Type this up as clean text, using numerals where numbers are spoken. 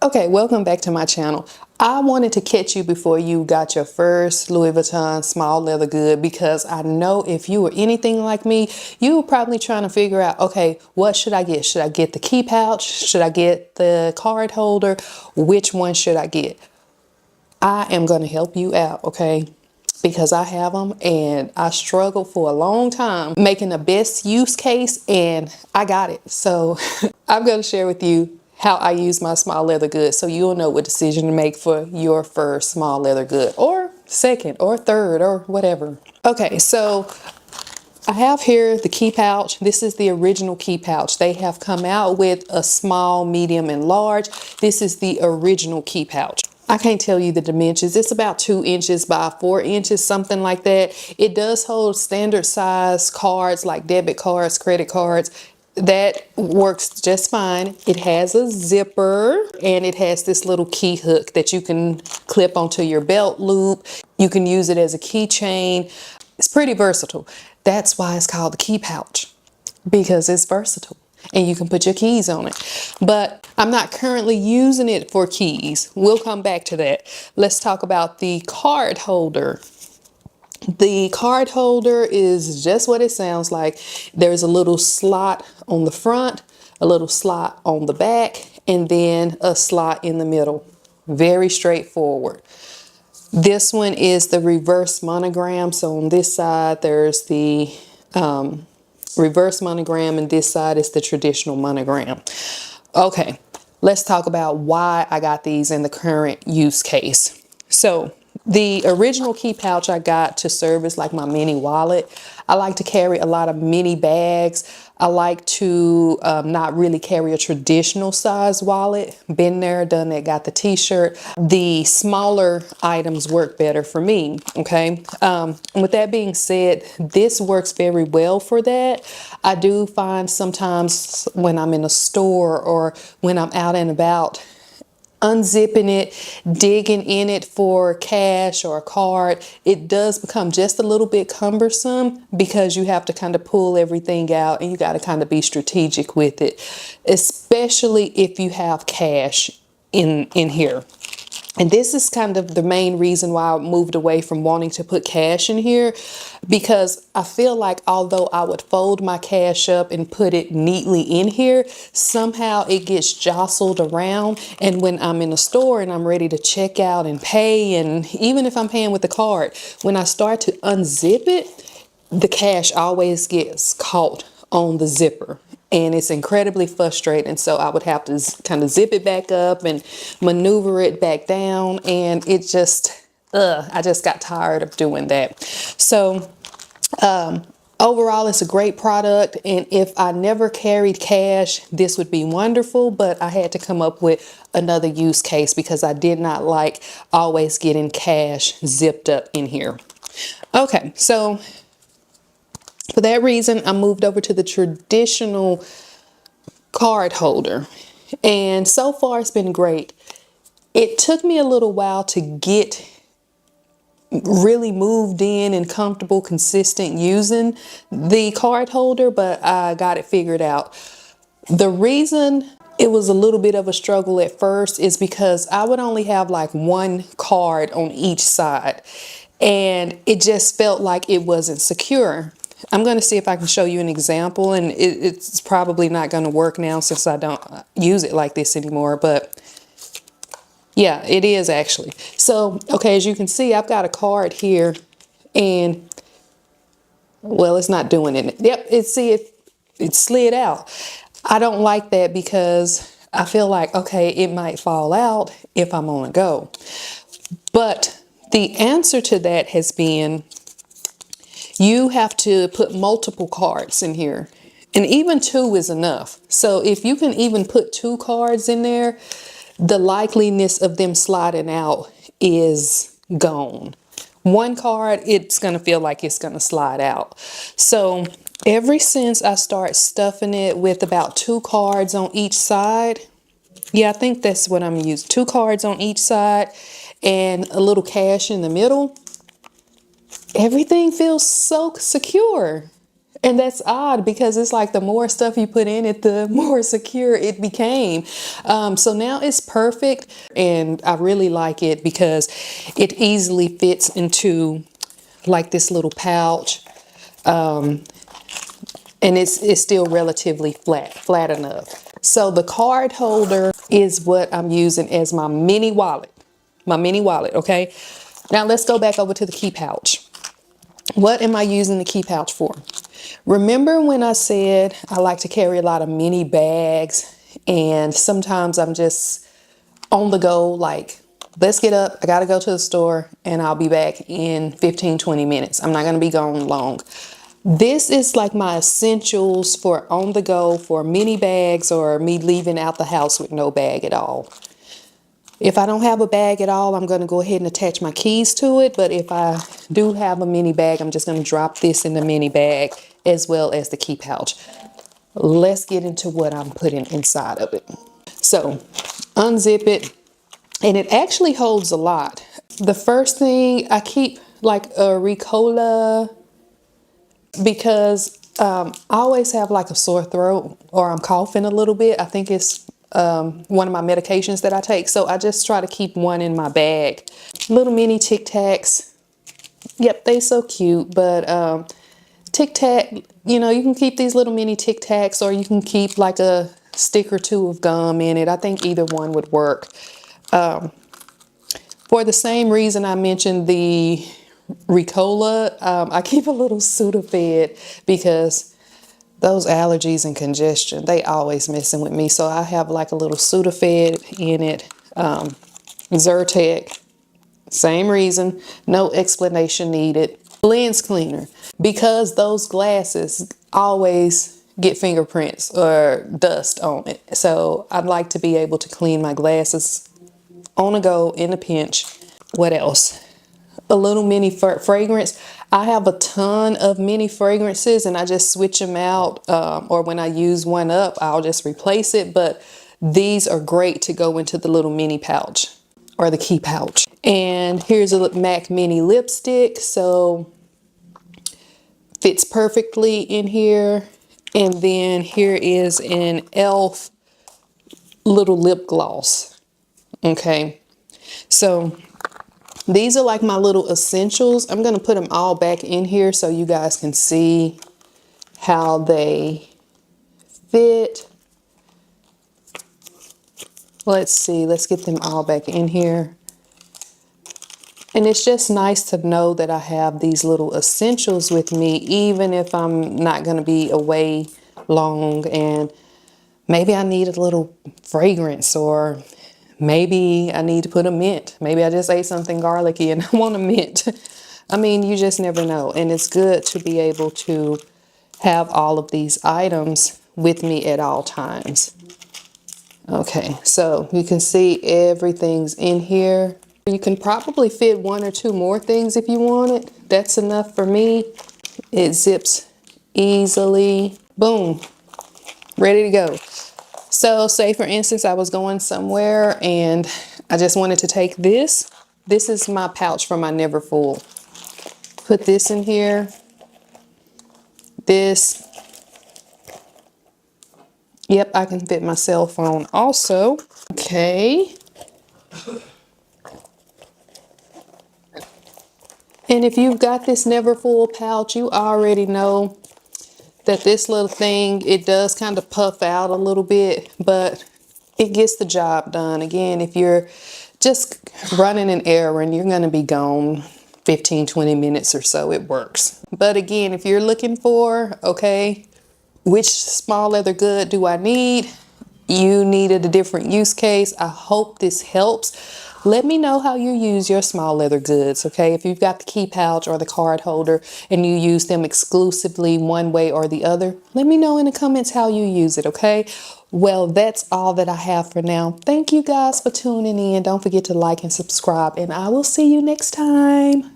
Okay, welcome back to my channel. I wanted to catch you before you got your first Louis Vuitton small leather good, because I know if you were anything like me, you were probably trying to figure out, okay, what should I get? Should I get the key pouch? Should I get the card holder? Which one should I get? I am going to help you out, okay? Because I have them and I struggled for a long time making the best use case, and I got it. So I'm going to share with you how I use my small leather good, so you'll know what decision to make for your first small leather good, or second or third or whatever. Okay, so I have here the key pouch. This is the original key pouch. They have come out with a small, medium, and large. This is the original key pouch. I can't tell you the dimensions. It's about 2 inches by 4 inches, something like that. It does hold standard size cards like debit cards, credit cards. That works just fine. It has a zipper and it has this little key hook that you can clip onto your belt loop. You can use it as a keychain. It's pretty versatile. That's why it's called the key pouch, because it's versatile and you can put your keys on it. But I'm not currently using it for keys. We'll come back to that. Let's talk about the card holder. The card holder is just what it sounds like. There's a little slot on the front, a little slot on the back, and then a slot in the middle. Very straightforward. This one is the reverse monogram. So on this side, there's the reverse monogram, and this side is the traditional monogram. Okay, let's talk about why I got these in the current use case. So the original key pouch I got to serve as like my mini wallet. I like to carry a lot of mini bags. I like to not really carry a traditional size wallet. Been there, done that, got the t-shirt. The smaller items work better for me, okay? With that being said, this works very well for that. I do find sometimes when I'm in a store or when I'm out and about, unzipping it, digging in it for cash or a card, it does become just a little bit cumbersome because you have to kind of pull everything out and you got to kind of be strategic with it, especially if you have cash in here. And this is kind of the main reason why I moved away from wanting to put cash in here, because I feel like although I would fold my cash up and put it neatly in here, somehow it gets jostled around. And when I'm in a store and I'm ready to check out and pay, and even if I'm paying with a card, when I start to unzip it, the cash always gets caught on the zipper. And it's incredibly frustrating. So I would have to kind of zip it back up and maneuver it back down. And it just, I just got tired of doing that. So overall, it's a great product. And if I never carried cash, this would be wonderful. But I had to come up with another use case because I did not like always getting cash zipped up in here. Okay, so for that reason, I moved over to the traditional card holder, and so far it's been great. It took me a little while to get really moved in and comfortable, consistent using the card holder, but I got it figured out. The reason it was a little bit of a struggle at first is because I would only have like one card on each side, and it just felt like it wasn't secure. I'm going to see if I can show you an example, and it's probably not going to work now since I don't use it like this anymore, but yeah, it is actually. So, okay, as you can see, I've got a card here, and well, it's not doing it. Yep, it slid out. I don't like that because I feel like, okay, it might fall out if I'm on a go. But the answer to that has been, you have to put multiple cards in here, and even 2 is enough. So if you can even put 2 cards in there, the likeliness of them sliding out is gone. 1 card, it's going to feel like it's going to slide out. So ever since I start stuffing it with about 2 cards on each side, yeah, I think that's what I'm using. 2 cards on each side and a little cash in the middle. Everything feels so secure. And that's odd because it's like the more stuff you put in it, the more secure it became. So now it's perfect, and I really like it because it easily fits into like this little pouch. And it's still relatively flat enough. So the card holder is what I'm using as my mini wallet. Okay? Now let's go back over to the key pouch. What am I using the key pouch for? Remember when I said I like to carry a lot of mini bags, and sometimes I'm just on the go, like, let's get up, I gotta go to the store, and I'll be back in 15-20 minutes. I'm not gonna be gone long. This is like my essentials for on the go for mini bags or me leaving out the house with no bag at all. If I don't have a bag at all, I'm going to go ahead and attach my keys to it. But if I do have a mini bag, I'm just going to drop this in the mini bag as well as the key pouch. Let's get into what I'm putting inside of it. So unzip it, and it actually holds a lot. The first thing, I keep like a Ricola because I always have like a sore throat or I'm coughing a little bit. I think it's one of my medications that I take. So I just try to keep one in my bag. Little mini Tic Tacs. Yep, they so cute. But Tic Tac, you know, you can keep these little mini Tic Tacs, or you can keep like a stick or two of gum in it. I think either one would work. For the same reason I mentioned the Ricola, I keep a little Sudafed because those allergies and congestion, they always messing with me. So I have like a little Sudafed in it. Zyrtec, same reason, no explanation needed. Lens cleaner, because those glasses always get fingerprints or dust on it. So I'd like to be able to clean my glasses on a go, in a pinch. What else? A little mini fragrance. I have a ton of mini fragrances and I just switch them out, or when I use one up, I'll just replace it. But these are great to go into the little mini pouch or the key pouch. And here's a MAC mini lipstick, so fits perfectly in here. And then here is an e.l.f. little lip gloss. Okay, so these are like my little essentials. I'm going to put them all back in here so you guys can see how they fit. Let's see, let's get them all back in here. And it's just nice to know that I have these little essentials with me, even if I'm not going to be away long, and maybe I need a little fragrance, or maybe I need to put a mint. Maybe I just ate something garlicky and I want a mint. I mean, you just never know. And it's good to be able to have all of these items with me at all times. Okay, so you can see everything's in here. You can probably fit one or two more things if you want it. That's enough for me. It zips easily. Boom, ready to go. So say for instance, I was going somewhere and I just wanted to take this. This is my pouch for my Neverfull. Put this in here. This. Yep, I can fit my cell phone also. Okay. And if you've got this Neverfull pouch, you already know that this little thing, it does kind of puff out a little bit, but it gets the job done. Again, if you're just running an errand, you're going to be gone 15-20 minutes or so. It works. But again, if you're looking for, okay, which small leather good do I need? You needed a different use case. I hope this helps. Let me know how you use your small leather goods, okay? If you've got the key pouch or the card holder and you use them exclusively one way or the other, let me know in the comments how you use it, okay? Well, that's all that I have for now. Thank you guys for tuning in. Don't forget to like and subscribe, and I will see you next time.